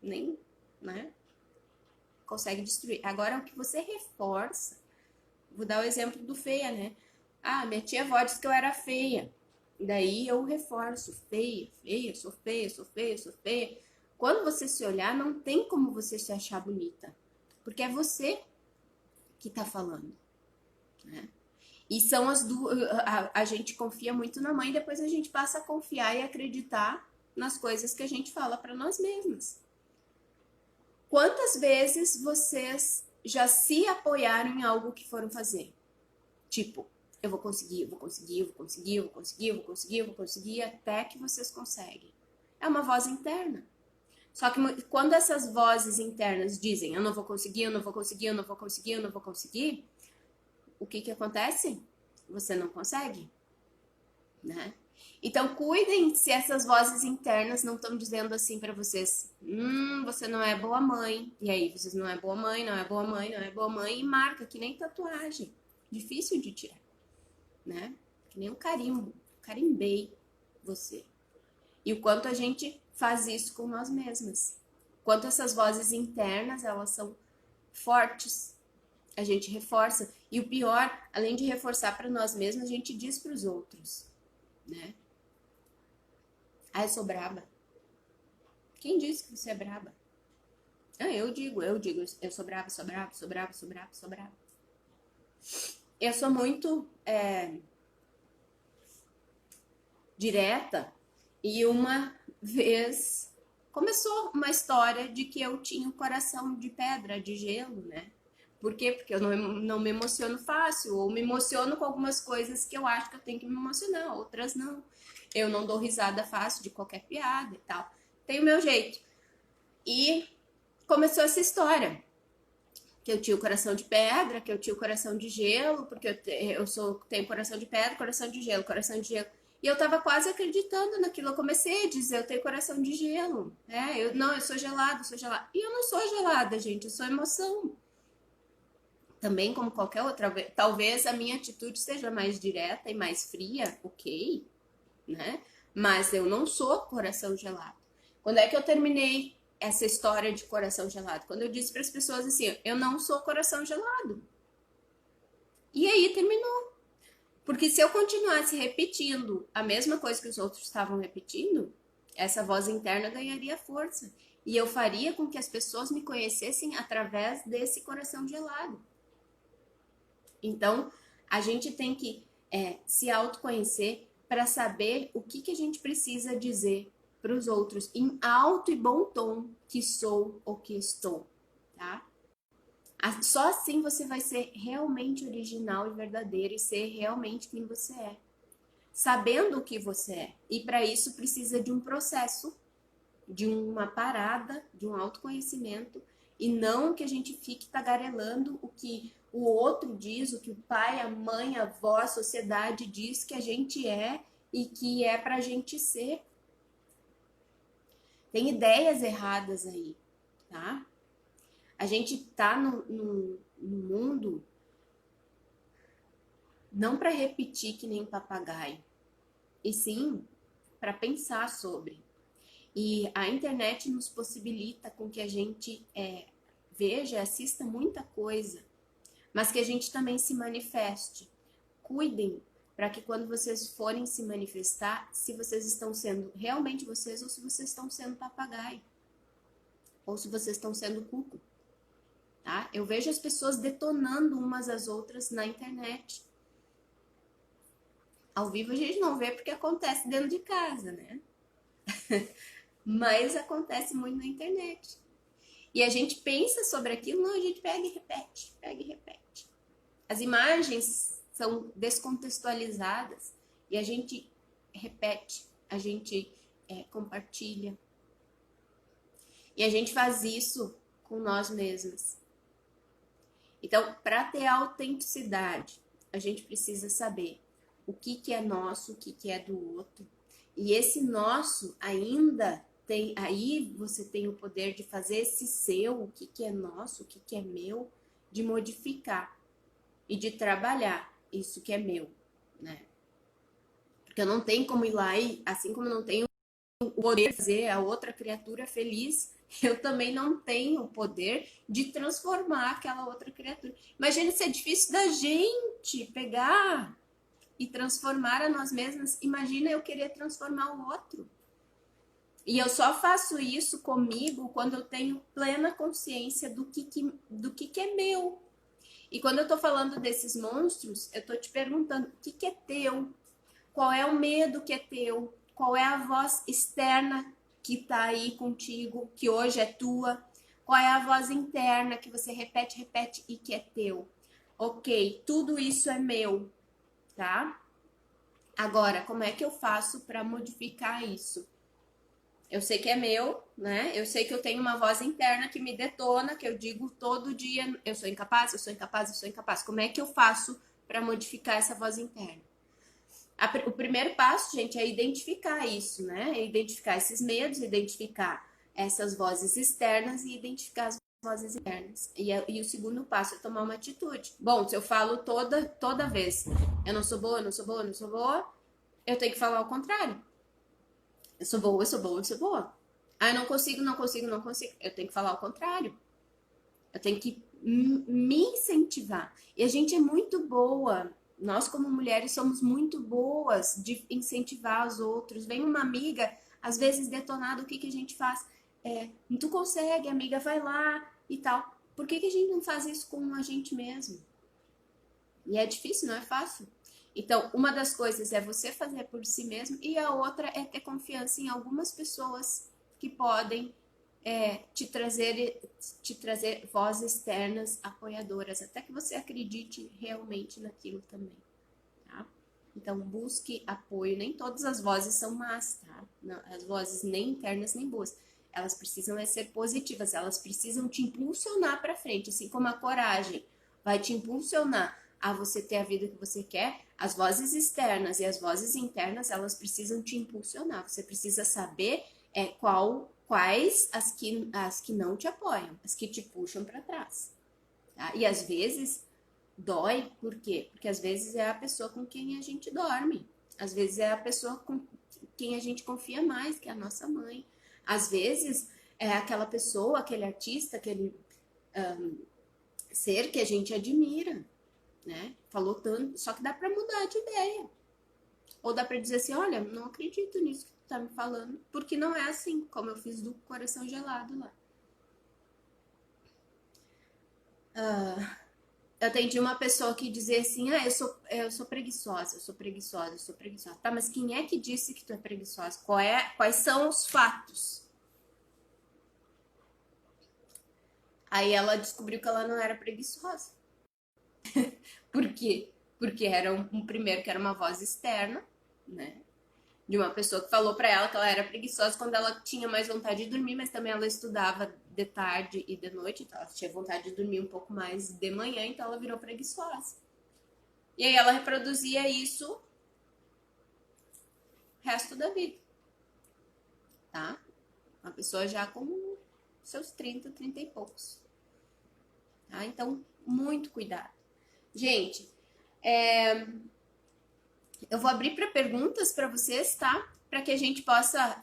nem, né? Consegue destruir. Agora, o que você reforça, vou dar o exemplo do feia, né? Ah, minha tia-avó disse que eu era feia. Daí eu reforço, feia, feia, sou feia, sou feia, sou feia. Quando você se olhar, não tem como você se achar bonita. Porque é você. que tá falando, né? E são as duas. A gente confia muito na mãe, depois a gente passa a confiar e acreditar nas coisas que a gente fala para nós mesmas. Quantas vezes vocês já se apoiaram em algo que foram fazer? Tipo, eu vou conseguir, eu vou conseguir, eu vou conseguir, eu vou conseguir, eu vou conseguir, eu vou conseguir, até que vocês conseguem. É uma voz interna. Só que quando essas vozes internas dizem eu não vou conseguir, eu não vou conseguir, eu não vou conseguir, eu não vou conseguir, o que acontece? Você não consegue, né? Então cuidem se essas vozes internas não estão dizendo assim para vocês, você não é boa mãe. E aí, vocês não é boa mãe, não é boa mãe, não é boa mãe, e marca que nem tatuagem. Difícil de tirar, né? Que nem um carimbo, carimbei você. E o quanto a gente faz isso com nós mesmas. Quanto essas vozes internas, elas são fortes, a gente reforça. E o pior, além de reforçar para nós mesmos, a gente diz para os outros, né? Ah, eu sou braba. Quem disse que você é braba? Ah, eu digo, eu sou braba, sou braba, sou braba, sou braba, sou braba. Eu sou muito direta, e uma vez começou uma história de que eu tinha um coração de pedra, de gelo, né? Por quê? Porque eu não me emociono fácil, ou me emociono com algumas coisas que eu acho que eu tenho que me emocionar, outras não. Eu não dou risada fácil de qualquer piada e tal. Tem o meu jeito. E começou essa história. Que eu tinha o coração de pedra, que eu tinha o coração de gelo, porque tenho coração de pedra, coração de gelo, coração de gelo. E eu tava quase acreditando naquilo. Eu comecei a dizer, eu tenho coração de gelo. Eu sou gelada, sou gelada. E eu não sou gelada, gente, eu sou emoção. Também como qualquer outra. Talvez a minha atitude seja mais direta e mais fria, ok, né? Mas eu não sou coração gelado. Quando é que eu terminei essa história de coração gelado? Quando eu disse para as pessoas assim, eu não sou coração gelado. E aí terminou. Porque se eu continuasse repetindo a mesma coisa que os outros estavam repetindo, essa voz interna ganharia força. E eu faria com que as pessoas me conhecessem através desse coração gelado. Então, a gente tem que se autoconhecer para saber o que a gente precisa dizer para os outros em alto e bom tom que sou ou que estou, tá? Só assim você vai ser realmente original e verdadeiro e ser realmente quem você é, sabendo o que você é. E para isso precisa de um processo, de uma parada, de um autoconhecimento, e não que a gente fique tagarelando o que o outro diz, o que o pai, a mãe, a avó, a sociedade diz que a gente é e que é pra gente ser. Tem ideias erradas aí, tá? A gente tá no mundo não para repetir que nem papagaio, e sim para pensar sobre. E a internet nos possibilita com que a gente veja, assista muita coisa, mas que a gente também se manifeste. Cuidem para que quando vocês forem se manifestar, se vocês estão sendo realmente vocês ou se vocês estão sendo papagaio, ou se vocês estão sendo cuco, tá? Eu vejo as pessoas detonando umas às outras na internet. Ao vivo a gente não vê porque acontece dentro de casa, né? Mas acontece muito na internet. E a gente pensa sobre aquilo, não, a gente pega e repete, pega e repete. As imagens são descontextualizadas e a gente repete, a gente compartilha. E a gente faz isso com nós mesmas. Então, para ter autenticidade, a gente precisa saber o que é nosso, o que é do outro. E esse nosso ainda tem, aí você tem o poder de fazer esse seu, o que é nosso, o que é meu, de modificar e de trabalhar isso que é meu, né? Porque eu não tenho como ir lá e, assim como eu não tenho o poder de fazer a outra criatura feliz, eu também não tenho o poder de transformar aquela outra criatura. Imagina se é difícil da gente pegar e transformar a nós mesmas. Imagina eu querer transformar o outro. E eu só faço isso comigo quando eu tenho plena consciência do que é meu. E quando eu tô falando desses monstros, eu tô te perguntando o que que é teu, qual é o medo que é teu, qual é a voz externa que tá aí contigo, que hoje é tua, qual é a voz interna que você repete, repete e que é teu. Ok, tudo isso é meu, tá? Agora, como é que eu faço para modificar isso? Eu sei que é meu, né? Eu sei que eu tenho uma voz interna que me detona, que eu digo todo dia, eu sou incapaz, eu sou incapaz, eu sou incapaz. Como é que eu faço para modificar essa voz interna? O primeiro passo, gente, é identificar isso, né? É identificar esses medos, identificar essas vozes externas e identificar as vozes internas. E o segundo passo é tomar uma atitude. Bom, se eu falo toda vez, eu não sou boa, eu não sou boa, eu não sou boa, eu tenho que falar o contrário. Eu sou boa, eu sou boa, eu sou boa. Ah, eu não consigo, não consigo, não consigo. Eu tenho que falar o contrário. Eu tenho que me incentivar. E a gente é muito boa. Nós, como mulheres, somos muito boas de incentivar os outros. Vem uma amiga, às vezes detonada, o que, que a gente faz? Tu consegue, amiga, vai lá e tal. Por que, que a gente não faz isso com a gente mesmo? E é difícil, não é fácil. Então, uma das coisas é você fazer por si mesmo e a outra é ter confiança em algumas pessoas que podem te trazer vozes externas apoiadoras, até que você acredite realmente naquilo também, tá? Então, busque apoio. Nem todas as vozes são más, tá? Não, as vozes nem internas nem boas. Elas precisam ser positivas, elas precisam te impulsionar para frente, assim como a coragem vai te impulsionar a você ter a vida que você quer. As vozes externas e as vozes internas, elas precisam te impulsionar. Você precisa saber quais as que não te apoiam, as que te puxam para trás. Tá? E às vezes dói, por quê? Porque às vezes é a pessoa com quem a gente dorme, às vezes é a pessoa com quem a gente confia mais, que é a nossa mãe. Às vezes é aquela pessoa, aquele artista, aquele ser que a gente admira, né? Falou tanto, só que dá para mudar de ideia. Ou dá para dizer assim, olha, não acredito nisso que tu tá me falando, porque não é assim, como eu fiz do coração gelado lá. Eu atendi uma pessoa que dizia assim, eu sou preguiçosa, eu sou preguiçosa, eu sou preguiçosa. Tá, mas quem é que disse que tu é preguiçosa? Quais são os fatos? Aí ela descobriu que ela não era preguiçosa. Por quê? Porque era primeiro que era uma voz externa, né? De uma pessoa que falou para ela que ela era preguiçosa quando ela tinha mais vontade de dormir, mas também ela estudava de tarde e de noite, então ela tinha vontade de dormir um pouco mais de manhã, então ela virou preguiçosa. E aí ela reproduzia isso o resto da vida, tá? Uma pessoa já com seus 30 e poucos, tá? Então, muito cuidado. Gente, eu vou abrir para perguntas para vocês, tá? Para que a gente possa,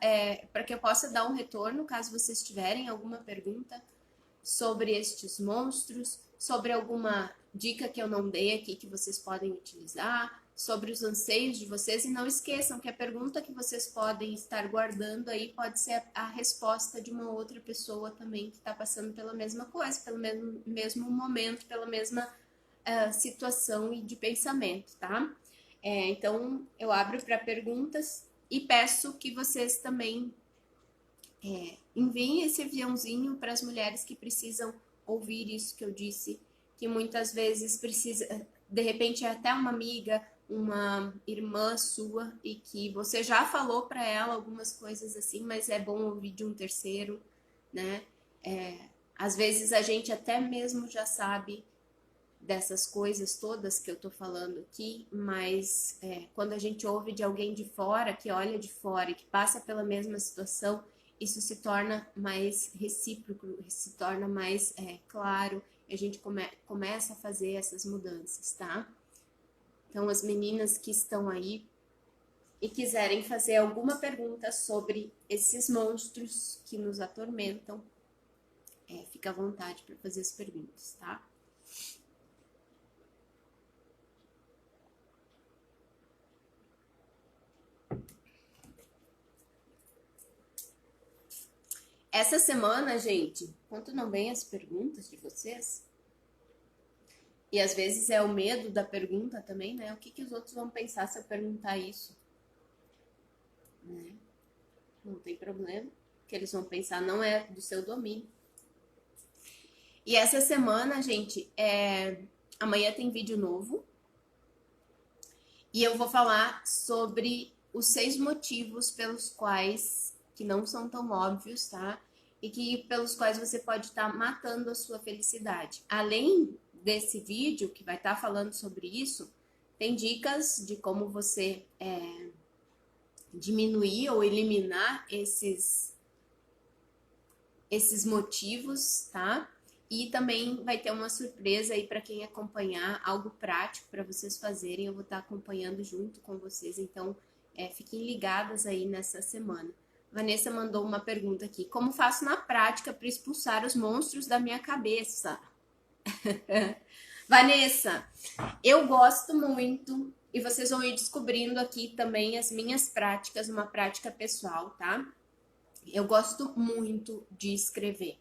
para que eu possa dar um retorno, caso vocês tiverem alguma pergunta sobre estes monstros, sobre alguma dica que eu não dei aqui que vocês podem utilizar, sobre os anseios de vocês. E não esqueçam que a pergunta que vocês podem estar guardando aí pode ser a resposta de uma outra pessoa também que está passando pela mesma coisa, pelo mesmo momento, pela mesma situação e de pensamento, tá? Então, eu abro para perguntas e peço que vocês também enviem esse aviãozinho para as mulheres que precisam ouvir isso que eu disse, que muitas vezes precisa, de repente é até uma amiga, uma irmã sua e que você já falou para ela algumas coisas assim, mas é bom ouvir de um terceiro, né? Às vezes a gente até mesmo já sabe dessas coisas todas que eu tô falando aqui, mas quando a gente ouve de alguém de fora, que olha de fora e que passa pela mesma situação, isso se torna mais recíproco, se torna mais claro, e a gente começa a fazer essas mudanças, tá? Então, as meninas que estão aí e quiserem fazer alguma pergunta sobre esses monstros que nos atormentam, fica à vontade para fazer as perguntas, tá? Essa semana, gente, enquanto não vem as perguntas de vocês, E às vezes é o medo da pergunta também, né? O que que os outros vão pensar se eu perguntar isso? Né? Não tem problema. O que eles vão pensar não é do seu domínio. E essa semana, gente, amanhã tem vídeo novo. E eu vou falar sobre os 6 motivos pelos quais, que não são tão óbvios, tá? E que pelos quais você pode estar matando a sua felicidade. Além desse vídeo, que vai estar falando sobre isso, tem dicas de como você diminuir ou eliminar esses motivos, tá? E também vai ter uma surpresa aí para quem acompanhar, algo prático para vocês fazerem. Eu vou estar acompanhando junto com vocês, então fiquem ligadas aí nessa semana. Vanessa mandou uma pergunta aqui: como faço na prática para expulsar os monstros da minha cabeça? Vanessa, eu gosto muito, e vocês vão ir descobrindo aqui também as minhas práticas, uma prática pessoal, tá? Eu gosto muito de escrever.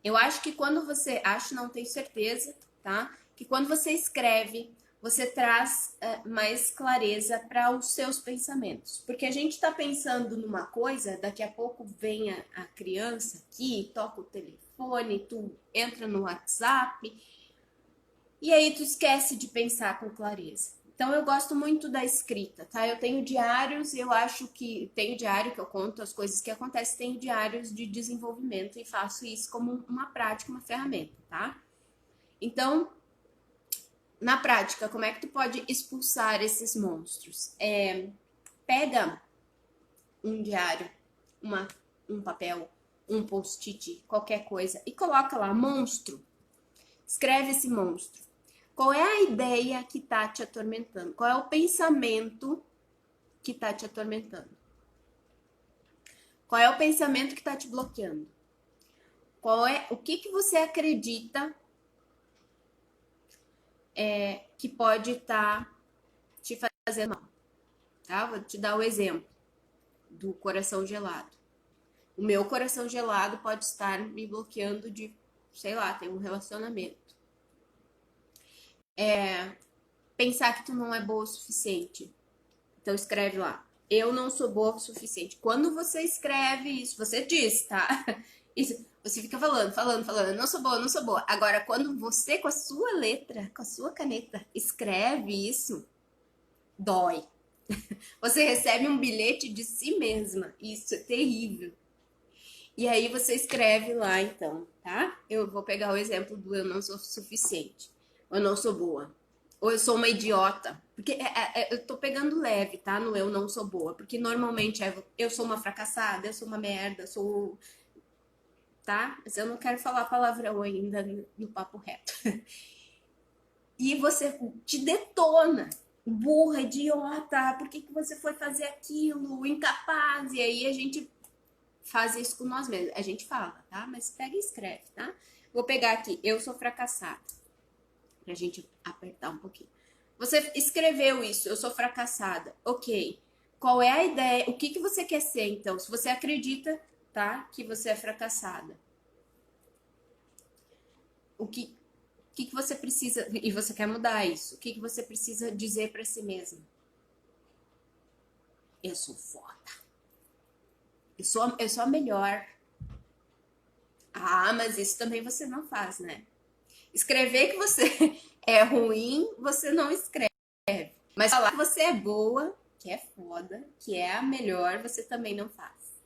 Eu acho que quando você, não tenho certeza, tá? Que quando você escreve, você traz mais clareza para os seus pensamentos. Porque a gente está pensando numa coisa, daqui a pouco vem a criança aqui, toca o telefone, tu entra no WhatsApp, e aí tu esquece de pensar com clareza. Então eu gosto muito da escrita, tá? Eu tenho diários, eu acho que tenho diário que eu conto as coisas que acontecem, tenho diários de desenvolvimento e faço isso como uma prática, uma ferramenta, tá? Então, na prática, como é que tu pode expulsar esses monstros? Pega um diário, um papel, um post-it, qualquer coisa, e coloca lá, monstro. Escreve esse monstro. Qual é a ideia que tá te atormentando? Qual é o pensamento que tá te atormentando? Qual é o pensamento que tá te bloqueando? O que você acredita que pode estar te fazendo mal? Tá? Vou te dar o exemplo do coração gelado. O meu coração gelado pode estar me bloqueando de, sei lá, ter um relacionamento. Pensar que tu não é boa o suficiente. Então escreve lá: eu não sou boa o suficiente. Quando você escreve isso, você diz, tá? Isso, você fica falando, eu não sou boa, eu não sou boa. Agora, quando você, com a sua letra, com a sua caneta, escreve isso, dói. Você recebe um bilhete de si mesma. Isso é terrível. E aí você escreve lá, então, tá? Eu vou pegar o exemplo do eu não sou suficiente. Eu não sou boa. Ou eu sou uma idiota. Porque eu tô pegando leve, tá? No eu não sou boa. Porque normalmente eu sou uma fracassada, eu sou uma merda, sou. Tá? Mas eu não quero falar palavrão ainda no papo reto. E você te detona. Burra, idiota, por que você foi fazer aquilo? Incapaz. E aí a gente faz isso com nós mesmos. A gente fala, tá? Mas pega e escreve, tá? Vou pegar aqui, eu sou fracassada. Pra gente apertar um pouquinho. Você escreveu isso, eu sou fracassada. Ok. Qual é a ideia? O que você quer ser, então? Se você acredita, tá? Que você é fracassada. O que você precisa... E você quer mudar isso. O que você precisa dizer pra si mesmo? Eu sou foda. Eu sou a melhor. Ah, mas isso também você não faz, né? Escrever que você é ruim, você não escreve. Mas falar que você é boa, que é foda, que é a melhor, você também não faz.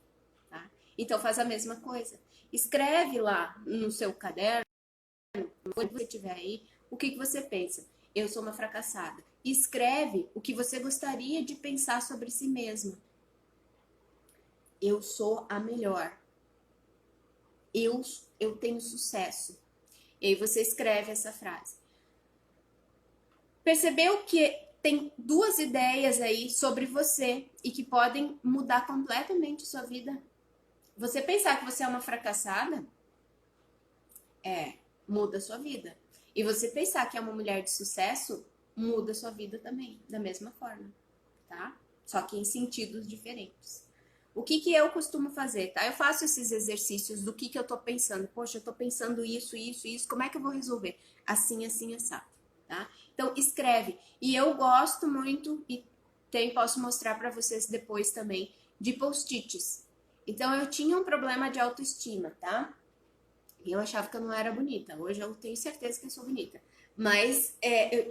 Tá? Então faz a mesma coisa. Escreve lá no seu caderno, quando você estiver aí, o que você pensa. Eu sou uma fracassada. Escreve o que você gostaria de pensar sobre si mesma. Eu sou a melhor. Eu tenho sucesso. E aí você escreve essa frase. Percebeu que tem 2 ideias aí sobre você e que podem mudar completamente sua vida? Você pensar que você é uma fracassada, muda sua vida. E você pensar que é uma mulher de sucesso, muda sua vida também, da mesma forma, tá? Só que em sentidos diferentes. O que eu costumo fazer, tá? Eu faço esses exercícios do que eu tô pensando. Poxa, eu tô pensando isso, como é que eu vou resolver? Assim, assim, assado, tá? Então, escreve. E eu gosto muito, e posso mostrar para vocês depois também, de post-its. Então, eu tinha um problema de autoestima, tá? E eu achava que eu não era bonita. Hoje eu tenho certeza que eu sou bonita. Mas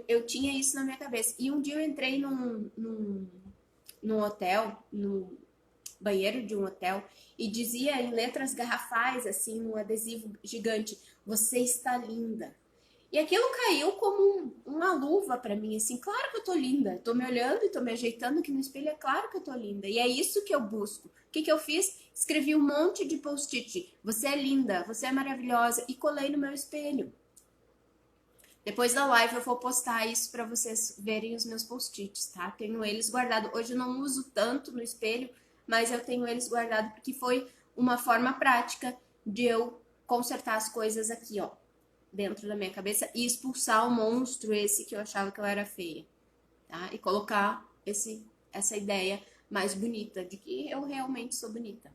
eu tinha isso na minha cabeça. E um dia eu entrei num hotel, no banheiro de um hotel, e dizia em letras garrafais, assim, um adesivo gigante: "Você está linda". E aquilo caiu como uma luva pra mim, assim, claro que eu tô linda. Tô me olhando e tô me ajeitando aqui no espelho, é claro que eu tô linda. E é isso que eu busco. O que que eu fiz? Escrevi um monte de post-it. Você é linda, você é maravilhosa, e colei no meu espelho. Depois da live eu vou postar isso pra vocês verem os meus post-its, tá? Tenho eles guardados. Hoje eu não uso tanto no espelho, mas eu tenho eles guardados porque foi uma forma prática de eu consertar as coisas aqui, ó, dentro da minha cabeça, e expulsar o monstro esse que eu achava que eu era feia, tá? E colocar essa ideia mais bonita de que eu realmente sou bonita,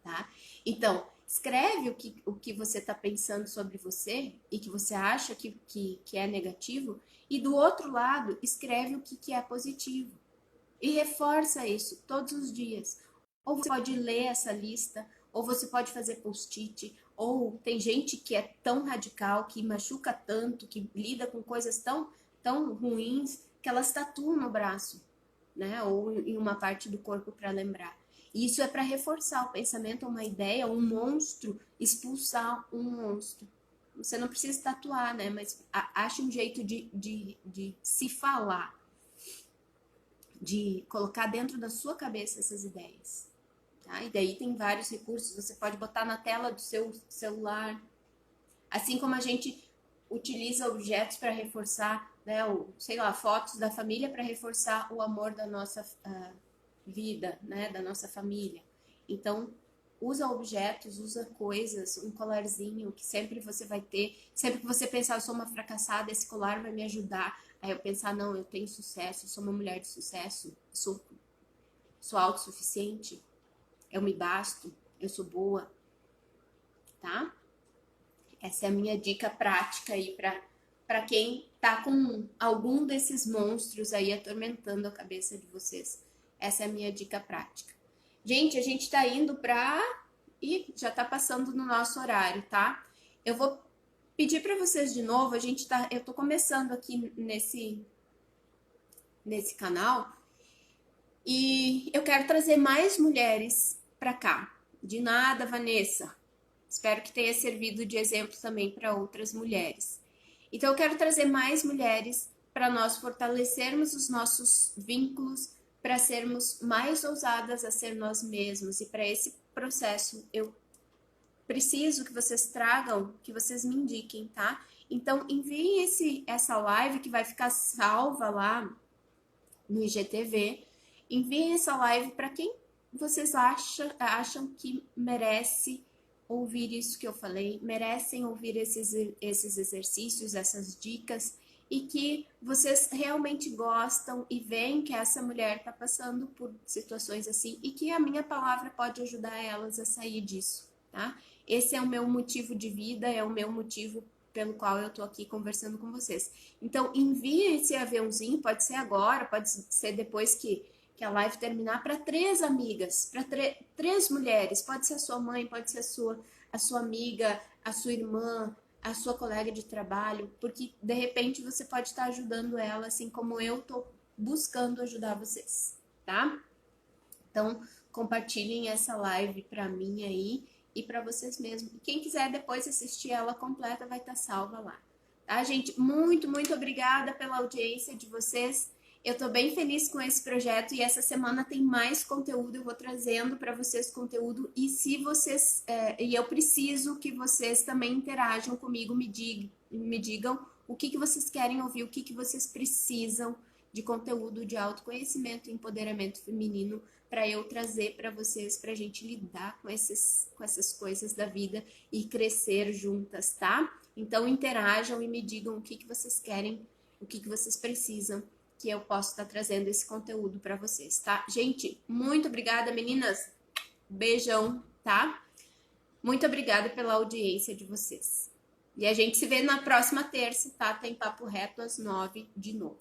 tá? Então, escreve o que você está pensando sobre você e que você acha que é negativo, e do outro lado, escreve o que é positivo. E reforça isso todos os dias. Ou você pode ler essa lista, ou você pode fazer post-it, ou tem gente que é tão radical, que machuca tanto, que lida com coisas tão ruins, que elas tatuam no braço, né? Ou em uma parte do corpo para lembrar. E isso é para reforçar o pensamento, uma ideia, um monstro, expulsar um monstro. Você não precisa tatuar, né? Mas acha um jeito de se falar, de colocar dentro da sua cabeça essas ideias. Tá? E daí tem vários recursos, você pode botar na tela do seu celular. Assim como a gente utiliza objetos para reforçar, né, sei lá, fotos da família para reforçar o amor da nossa vida, né, da nossa família. Então, usa objetos, usa coisas, um colarzinho que sempre você vai ter. Sempre que você pensar, eu sou uma fracassada, esse colar vai me ajudar. Aí eu pensar, não, eu tenho sucesso, eu sou uma mulher de sucesso, sou autossuficiente, eu me basto, eu sou boa, tá? Essa é a minha dica prática aí para quem tá com algum desses monstros aí atormentando a cabeça de vocês. Essa é a minha dica prática. Gente, a gente tá indo pra... e já tá passando no nosso horário, tá? Eu vou pedir para vocês de novo, eu tô começando aqui nesse canal e eu quero trazer mais mulheres para cá. De nada, Vanessa. Espero que tenha servido de exemplo também para outras mulheres. Então, eu quero trazer mais mulheres para nós fortalecermos os nossos vínculos, para sermos mais ousadas a ser nós mesmos. E para esse processo, eu preciso que vocês tragam, que vocês me indiquem, tá? Então, enviem essa live que vai ficar salva lá no IGTV. Enviem essa live para quem vocês acham que merece ouvir isso que eu falei, merecem ouvir esses exercícios, essas dicas, e que vocês realmente gostam e veem que essa mulher está passando por situações assim e que a minha palavra pode ajudar elas a sair disso, tá? Esse é o meu motivo de vida, é o meu motivo pelo qual eu tô aqui conversando com vocês. Então, envie esse aviãozinho, pode ser agora, pode ser depois que a live terminar, para 3 amigas, para 3 mulheres, pode ser a sua mãe, pode ser a sua amiga, a sua irmã, a sua colega de trabalho, porque de repente você pode estar ajudando ela, assim como eu tô buscando ajudar vocês, tá? Então, compartilhem essa live para mim aí e para vocês mesmos. Quem quiser depois assistir ela completa vai estar salva lá. Tá, gente? Muito, muito obrigada pela audiência de vocês. Eu tô bem feliz com esse projeto e essa semana tem mais conteúdo. Eu vou trazendo para vocês conteúdo e se vocês e eu preciso que vocês também interajam comigo, me digam o que vocês querem ouvir, o que vocês precisam de conteúdo de autoconhecimento e empoderamento feminino para eu trazer para vocês, para a gente lidar com essas coisas da vida e crescer juntas, tá? Então interajam e me digam o que vocês querem, o que vocês precisam, que eu posso estar trazendo esse conteúdo para vocês, tá? Gente, muito obrigada, meninas. Beijão, tá? Muito obrigada pela audiência de vocês. E a gente se vê na próxima terça, tá? Tem Papo Reto às 9 de novo.